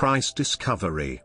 Price discovery.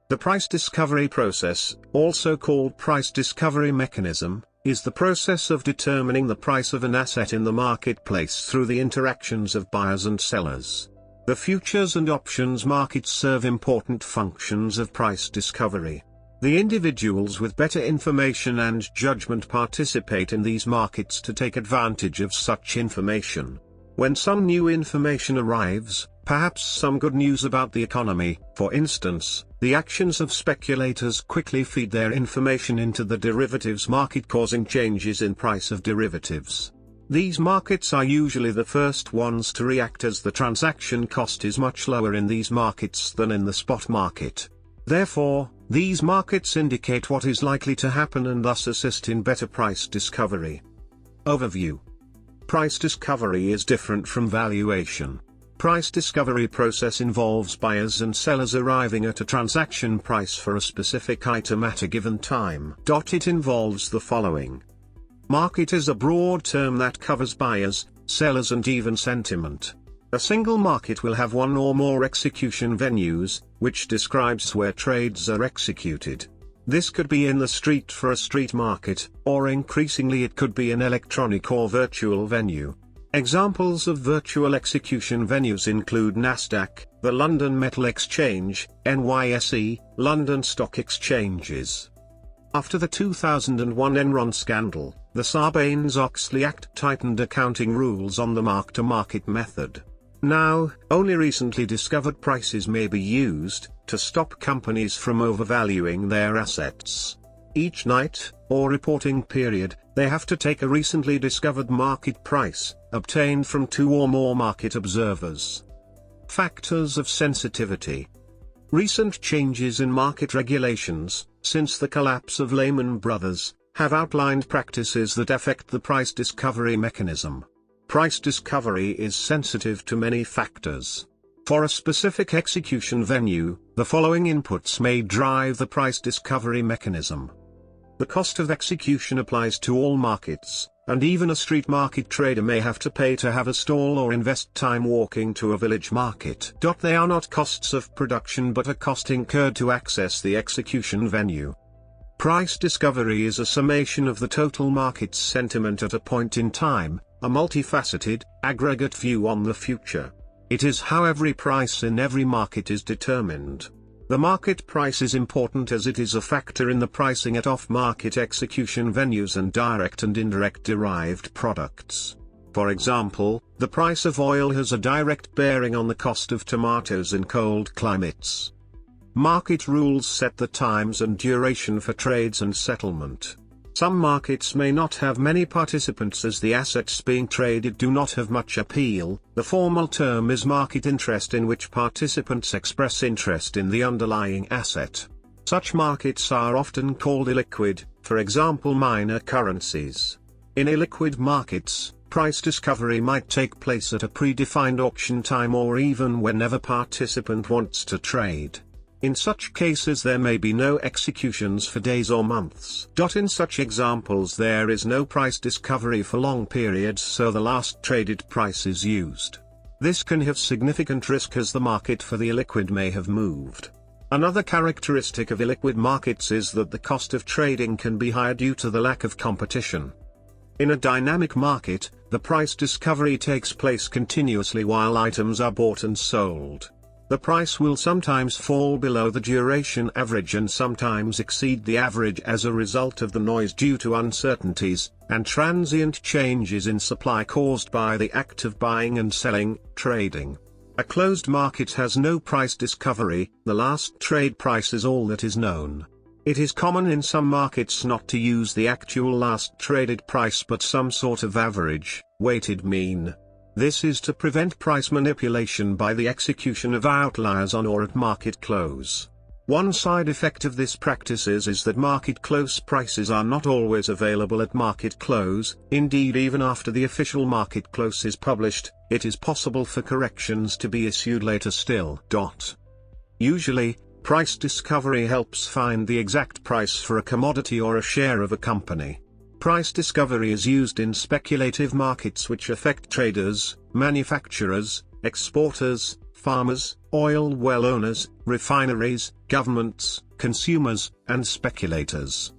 The price discovery process, also called price discovery mechanism, is the process of determining the price of an asset in the marketplace through the interactions of buyers and sellers. The futures and options markets serve important functions of price discovery. The individuals with better information and judgment participate in these markets to take advantage of such information. When some new information arrives, perhaps some good news about the economy, for instance, the actions of speculators quickly feed their information into the derivatives market, causing changes in price of derivatives. These markets are usually the first ones to react, as the transaction cost is much lower in these markets than in the spot market. Therefore, these markets indicate what is likely to happen and thus assist in better price discovery. Overview. Price discovery is different from valuation. Price discovery process involves buyers and sellers arriving at a transaction price for a specific item at a given time. It involves the following. Market is a broad term that covers buyers, sellers and even sentiment. A single market will have one or more execution venues, which describes where trades are executed. This could be in the street for a street market, or increasingly it could be an electronic or virtual venue. Examples of virtual execution venues include Nasdaq, the London Metal Exchange, NYSE, London Stock Exchanges. After the 2001 Enron scandal, the Sarbanes-Oxley Act tightened accounting rules on the mark-to-market method. Now, only recently discovered prices may be used to stop companies from overvaluing their assets. Each night, or reporting period, they have to take a recently discovered market price, obtained from two or more market observers. Factors of sensitivity. Recent changes in market regulations, since the collapse of Lehman Brothers, have outlined practices that affect the price discovery mechanism. Price discovery is sensitive to many factors. For a specific execution venue, the following inputs may drive the price discovery mechanism. The cost of execution applies to all markets, and even a street market trader may have to pay to have a stall or invest time walking to a village market. They are not costs of production but a cost incurred to access the execution venue. Price discovery is a summation of the total market's sentiment at a point in time, a multifaceted, aggregate view on the future. It is how every price in every market is determined. The market price is important as it is a factor in the pricing at off-market execution venues and direct and indirect derived products. For example, the price of oil has a direct bearing on the cost of tomatoes in cold climates. Market rules set the times and duration for trades and settlement. Some markets may not have many participants as the assets being traded do not have much appeal. The formal term is market interest, in which participants express interest in the underlying asset. Such markets are often called illiquid, for example minor currencies. In illiquid markets, price discovery might take place at a predefined auction time or even whenever participant wants to trade. In such cases there may be no executions for days or months. In such examples there is no price discovery for long periods, so the last traded price is used. This can have significant risk as the market for the illiquid may have moved. Another characteristic of illiquid markets is that the cost of trading can be higher due to the lack of competition. In a dynamic market, the price discovery takes place continuously while items are bought and sold. The price will sometimes fall below the duration average and sometimes exceed the average as a result of the noise due to uncertainties and transient changes in supply caused by the act of buying and selling, trading. A closed market has no price discovery, the last trade price is all that is known. It is common in some markets not to use the actual last traded price but some sort of average, weighted mean. This is to prevent price manipulation by the execution of outliers on or at market close. One side effect of this practice is that market close prices are not always available at market close. Indeed, even after the official market close is published, it is possible for corrections to be issued later still. Usually, price discovery helps find the exact price for a commodity or a share of a company. Price discovery is used in speculative markets which affect traders, manufacturers, exporters, farmers, oil well owners, refineries, governments, consumers, and speculators.